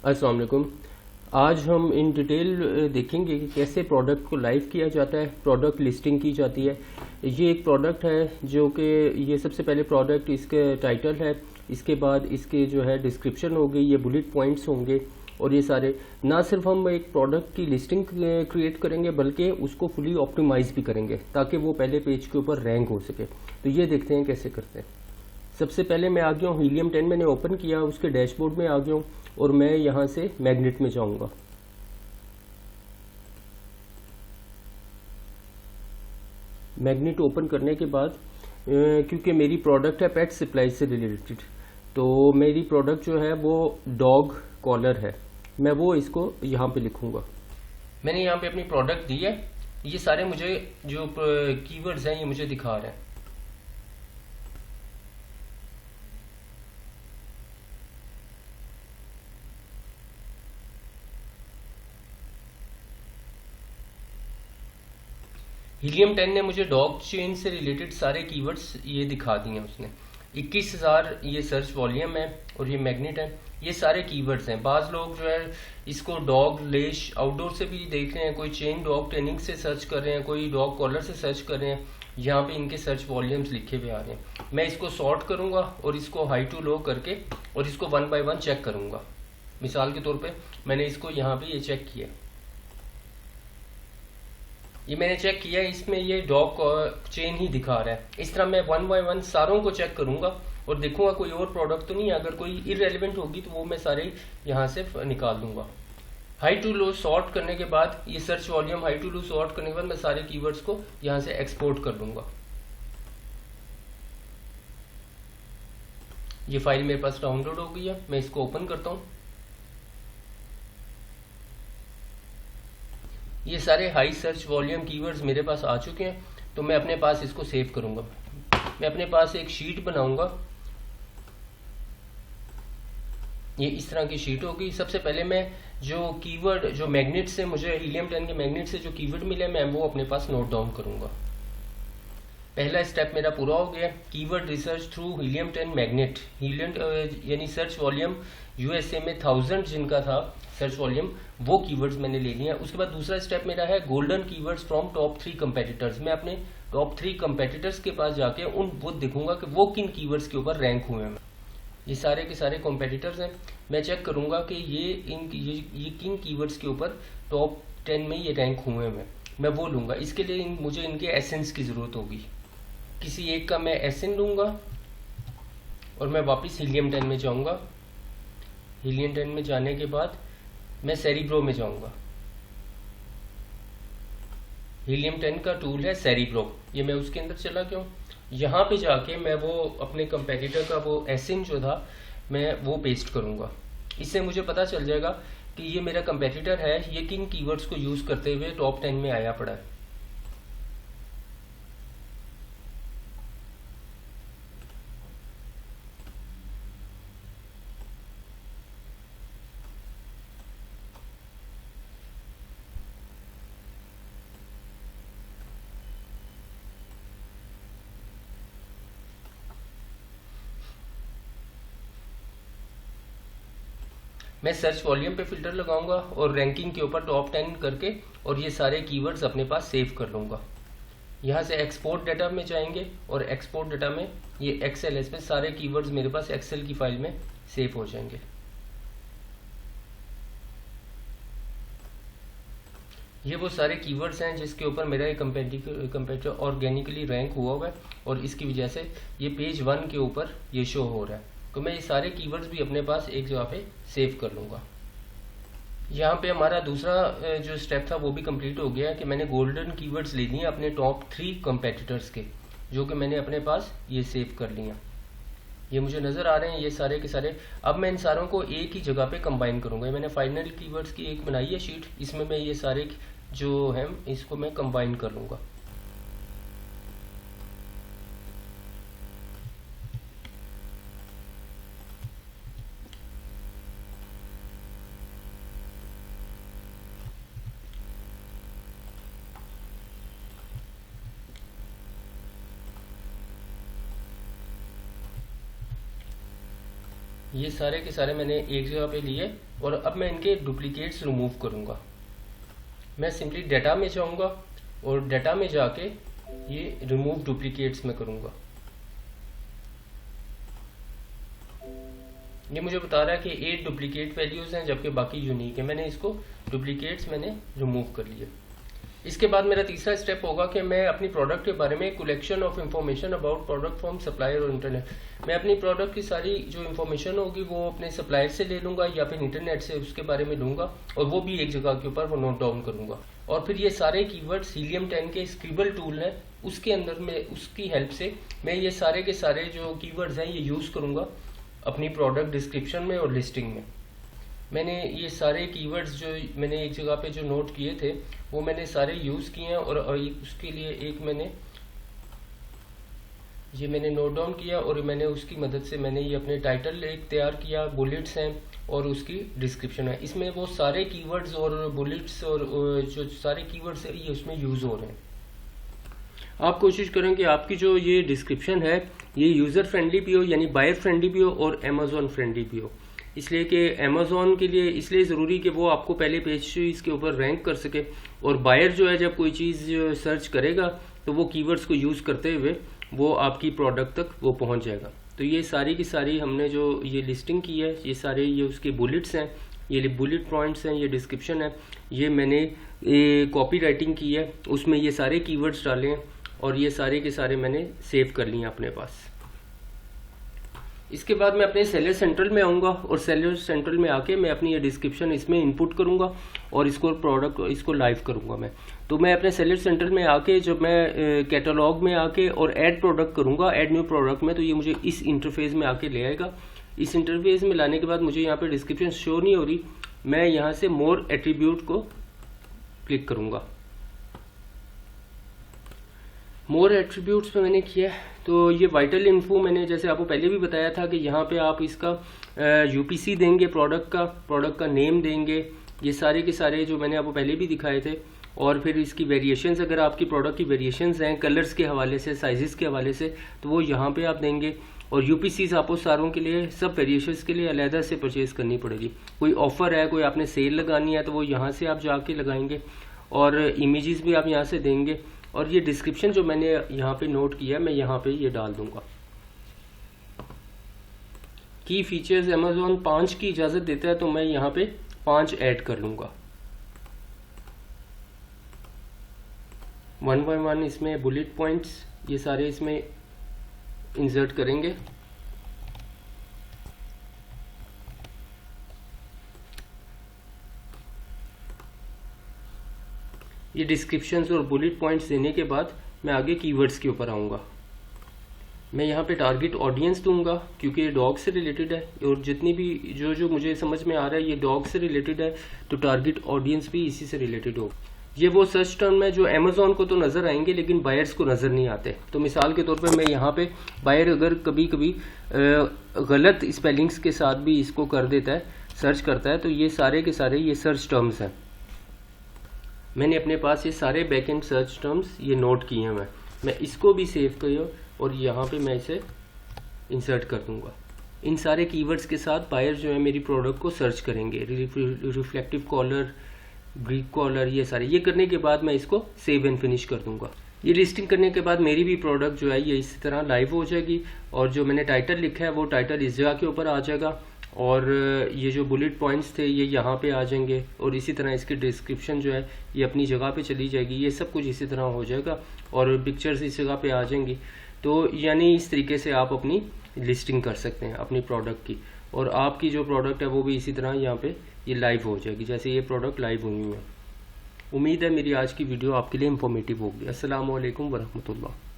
अस्सलाम वालेकुम। आज हम इन डिटेल देखेंगे कि कैसे प्रोडक्ट को लाइव किया जाता है, प्रोडक्ट लिस्टिंग की जाती है। ये एक प्रोडक्ट है जो कि ये सबसे पहले प्रोडक्ट इसके टाइटल है, इसके बाद इसके जो है डिस्क्रिप्शन होगी, ये बुलेट पॉइंट्स होंगे और ये सारे। ना सिर्फ हम एक प्रोडक्ट की लिस्टिंग क्रिएट करेंगे बल्कि उसको फुली ऑप्टिमाइज भी करेंगे ताकि वो पहले पेज के ऊपर रैंक हो सके। तो ये देखते हैं कैसे करते हैं। सबसे पहले मैं आ गया हूँ हीलियम 10 मैंने ओपन किया, उसके डैशबोर्ड में आ गया हूँ और मैं यहाँ से मैग्नेट में जाऊँगा। मैग्नेट ओपन करने के बाद क्योंकि मेरी प्रोडक्ट है पेट सप्लाई से रिलेटेड, तो मेरी प्रोडक्ट जो है वो डॉग कॉलर है, मैं वो इसको यहाँ पे लिखूँगा। मैंने यहाँ पे अपनी प्रोडक्ट दी है, ये सारे मुझे जो कीवर्ड्स हैं ये मुझे दिखा रहे हैं। हीलियम 10 ने मुझे डॉग चेन से रिलेटेड सारे कीवर्ड्स ये दिखा दिए हैं उसने। 21,000 ये सर्च वॉल्यूम है और ये मैग्नेट है, ये सारे कीवर्ड्स हैं। बाज लोग जो है इसको डॉग लेश आउटडोर से भी देख रहे हैं, कोई चेन डॉग ट्रेनिंग से सर्च कर रहे हैं, कोई डॉग कॉलर से सर्च कर रहे हैं। यहाँ पे इनके सर्च वॉल्यूम्स लिखे हुए आ रहे हैं। मैं इसको सॉर्ट करूंगा और इसको हाई टू लो करके और इसको 1 बाय 1 चेक करूंगा। मिसाल के तौर पे मैंने इसको यहाँ पे ये चेक किया, ये मैंने चेक किया, इसमें ये डॉग चेन ही दिखा रहा है। इस तरह मैं 1 बाय 1 सारों को चेक करूंगा और देखूंगा कोई और प्रोडक्ट तो नहीं है। अगर कोई इररेलेवेंट होगी तो वो मैं सारे यहाँ से निकाल दूंगा। हाई टू लो सॉर्ट करने के बाद ये search volume high to low sort करने के बाद मैं सारे कीवर्ड्स को यहाँ से एक्सपोर्ट कर लूंगा। ये फाइल मेरे पास डाउनलोड हो गई है, मैं इसको ओपन करता हूँ। ये सारे हाई सर्च वॉल्यूम कीवर्ड्स मेरे पास आ चुके हैं, तो मैं अपने पास इसको सेव करूंगा। मैं अपने पास एक शीट बनाऊंगा, ये इस तरह की शीट होगी। सबसे पहले मैं जो कीवर्ड जो मैग्नेट से मुझे हीलियम 10 के मैग्नेट से जो कीवर्ड मिले मैं वो अपने पास नोट डाउन करूंगा। पहला स्टेप मेरा पूरा हो गया। Keyword research through helium 10 magnet, helium यानी सर्च वॉल्यूम यूएसए में 1000 जिनका था सर्च वॉल्यूम, वो कीवर्ड्स मैंने ले लिया। उसके बाद दूसरा स्टेप मेरा है golden keywords from top 3 competitors. मैं अपने टॉप 3 कंपेटिटर्स के पास जाके उन वो देखूंगा कि वो किन कीवर्ड्स के ऊपर रैंक हुए हैं। ये सारे के सारे कंपेटिटर्स हैं, मैं चेक करूंगा कि ये किन कीवर्ड्स के ऊपर टॉप 10 में ये रैंक हुए हैं, मैं वो लूंगा। इसके लिए मुझे इनके एसेंस की जरूरत होगी। किसी एक का मैं एसेंस लूंगा और मैं वापस हीलियम 10 में जाऊंगा। हीलियम 10 में जाने के बाद मैं सेरिब्रो में जाऊंगा। हीलियम 10 का टूल है सेरिब्रो, ये मैं उसके अंदर चला गया हूँ। यहाँ पे जाके मैं वो अपने कंपेटिटर का वो एसिन जो था मैं वो पेस्ट करूंगा। इससे मुझे पता चल जाएगा कि ये मेरा कंपेटिटर है, ये किन कीवर्ड्स को यूज करते हुए टॉप 10 में आया पड़ा है। मैं सर्च वॉल्यूम पे फिल्टर लगाऊंगा और रैंकिंग के ऊपर टॉप 10 करके और ये सारे कीवर्ड्स अपने पास सेव कर लूंगा। यहाँ से एक्सपोर्ट डाटा में जाएंगे और एक्सपोर्ट डाटा में ये एक्सेल है, इसमें सारे कीवर्ड्स मेरे पास एक्सेल की फाइल में सेव हो जाएंगे। ये वो सारे कीवर्ड्स हैं जिसके ऊपर मेरा ये कंपेटिटर ऑर्गेनिकली रैंक हुआ है और इसकी वजह से ये पेज 1 के ऊपर ये शो हो रहा है। तो मैं ये सारे कीवर्ड्स भी अपने पास एक जगह पे सेव कर लूंगा। यहाँ पे हमारा दूसरा जो स्टेप था वो भी कंप्लीट हो गया कि मैंने गोल्डन कीवर्ड्स ले लिए अपने टॉप 3 कंपेटिटर्स के, जो कि मैंने अपने पास ये सेव कर लिया। ये मुझे नजर आ रहे हैं ये सारे के सारे। अब मैं इन सारों को एक ही जगह पे कंबाइन करूंगा। मैंने फाइनल कीवर्ड्स की एक बनाई है शीट, इसमें मैं ये सारे जो हैं इसको मैं कंबाइन कर लूंगा। ये सारे के सारे मैंने एक जगह पे लिए और अब मैं इनके डुप्लीकेट्स रिमूव करूँगा। मैं सिंपली डाटा में जाऊँगा और डाटा में जाके ये रिमूव डुप्लीकेट्स में करूँगा। ये मुझे बता रहा है कि 8 डुप्लीकेट वैल्यूज़ हैं जबकि बाकी यूनिक है। मैंने इसको डुप्लीकेट्स रिमूव कर लिए। इसके बाद मेरा तीसरा स्टेप होगा कि मैं अपनी प्रोडक्ट के बारे में collection of information about product from supplier और इंटरनेट। मैं अपनी प्रोडक्ट की सारी जो इंफॉर्मेशन होगी वो अपने सप्लायर से ले लूँगा या फिर इंटरनेट से उसके बारे में लूँगा और वो भी एक जगह के ऊपर वो नोट डाउन करूँगा। और फिर ये सारे कीवर्ड्स हीलियम 10 के स्क्रिबल टूल है उसके अंदर में उसकी हेल्प से मैं ये सारे के सारे जो कीवर्ड्स हैं ये यूज़ करूँगा अपनी प्रोडक्ट डिस्क्रिप्शन में और लिस्टिंग में। मैंने ये सारे कीवर्ड्स जो मैंने एक जगह पे जो नोट किए थे वो मैंने सारे यूज़ किए हैं और उसके लिए एक मैंने नोट डाउन किया और मैंने उसकी मदद से मैंने ये अपने टाइटल एक तैयार किया, बुलेट्स हैं और उसकी डिस्क्रिप्शन है। इसमें वो सारे कीवर्ड्स और बुलेट्स और जो सारे कीवर्ड्स है ये उसमें यूज़ हो रहे हैं। आप कोशिश करें कि आपकी जो ये डिस्क्रिप्शन है ये यूज़र फ्रेंडली भी हो, यानी बायर फ्रेंडली भी हो और अमेज़ॉन फ्रेंडली भी हो। इसलिए कि अमेज़ॉन के लिए इसलिए ज़रूरी कि वो आपको पहले पेज इसके ऊपर रैंक कर सके और बायर जो है जब कोई चीज़ सर्च करेगा तो वो कीवर्ड्स को यूज़ करते हुए वो आपकी प्रोडक्ट तक वो पहुंच जाएगा। तो ये सारी की सारी हमने जो ये लिस्टिंग की है ये सारे ये उसके बुलेट्स हैं, ये बुलेट पॉइंट्स हैं, ये डिस्क्रिप्शन है, ये मैंने कॉपी राइटिंग की है उसमें ये सारे कीवर्ड्स डाले हैं और ये सारे के सारे मैंने सेव कर लिए अपने पास। इसके बाद मैं अपने सेलर सेंट्रल में आऊँगा और सेलर सेंट्रल में आके मैं अपनी ये डिस्क्रिप्शन इसमें इनपुट करूँगा और इसको प्रोडक्ट इसको लाइव करूँगा मैं। तो मैं अपने सेलर सेंट्रल में आके जब मैं कैटलॉग में आके और ऐड प्रोडक्ट करूँगा, ऐड न्यू प्रोडक्ट में, तो ये मुझे इस इंटरफेस में आके ले आएगा। इस इंटरफेस में लाने के बाद मुझे यहाँ पे डिस्क्रिप्शन शो नहीं हो रही, मैं यहाँ से मोर एट्रीब्यूट को क्लिक करूँगा। मोर एट्रीब्यूट्स पे मैंने किया तो ये वाइटल इन्फो मैंने जैसे आपको पहले भी बताया था कि यहाँ पे आप इसका यूपीसी देंगे, प्रोडक्ट का नेम देंगे, ये सारे के सारे जो मैंने आपको पहले भी दिखाए थे। और फिर इसकी वेरिएशंस, अगर आपकी प्रोडक्ट की वेरिएशंस हैं कलर्स के हवाले से, साइजेस के हवाले से, तो वो यहाँ पे आप देंगे। और यूपीसीज आपको सारों के लिए, सब वेरिएशंस के लिए अलहदा से परचेज करनी पड़ेगी। कोई ऑफर है, कोई आपने सेल लगानी है तो वो यहाँ से आप जाके लगाएंगे और इमेजेस भी आप यहाँ से देंगे। और ये डिस्क्रिप्शन जो मैंने यहाँ पे नोट किया मैं यहाँ पे ये डाल दूंगा। की फीचर्स अमेज़ॉन 5 की इजाज़त देता है तो मैं यहाँ पे 5 ऐड कर लूँगा। 1 बाय 1 इसमें बुलेट पॉइंट्स ये सारे इसमें इंसर्ट करेंगे। ये डिस्क्रिप्शंस और बुलेट पॉइंट्स देने के बाद मैं आगे कीवर्ड्स के ऊपर आऊँगा। मैं यहाँ पे टारगेट ऑडियंस दूंगा क्योंकि ये डॉग से रिलेटेड है और जितनी भी जो मुझे समझ में आ रहा है ये डॉग से रिलेटेड है तो टारगेट ऑडियंस भी इसी से रिलेटेड हो। ये वो सर्च टर्म है जो अमेज़ॉन को तो नज़र आएंगे लेकिन बायर्स को नज़र नहीं आते। तो मिसाल के तौर पे मैं यहाँ पे बायर अगर कभी कभी गलत स्पेलिंग्स के साथ भी इसको कर देता है, सर्च करता है, तो ये सारे के सारे ये सर्च टर्म्स हैं। मैंने अपने पास ये सारे बैकएंड सर्च टर्म्स ये नोट किए हैं। मैं इसको भी सेव किया और यहाँ पे मैं इसे इंसर्ट कर दूंगा। इन सारे कीवर्ड्स के साथ बायर जो है मेरी प्रोडक्ट को सर्च करेंगे। रिफ्लेक्टिव कॉलर, ग्रीक कॉलर, ये सारे, ये करने के बाद मैं इसको सेव एंड फिनिश कर दूंगा। ये लिस्टिंग करने के बाद मेरी भी प्रोडक्ट जो है ये इसी तरह लाइव हो जाएगी और जो मैंने टाइटल लिखा है वो टाइटल इस जगह के ऊपर आ जाएगा और ये जो बुलेट पॉइंट्स थे ये यहाँ पे आ जाएंगे और इसी तरह इसकी डिस्क्रिप्शन जो है ये अपनी जगह पे चली जाएगी। ये सब कुछ इसी तरह हो जाएगा और पिक्चर्स इस जगह पे आ जाएंगी। तो यानी इस तरीके से आप अपनी लिस्टिंग कर सकते हैं अपनी प्रोडक्ट की और आपकी जो प्रोडक्ट है वो भी इसी तरह यहाँ पे ये लाइव हो जाएगी जैसे ये प्रोडक्ट लाइव हुई है। उम्मीद है मेरी आज की वीडियो आपके लिए इंफॉर्मेटिव होगी। अस्सलाम वालेकुम वरहमतुल्लाह।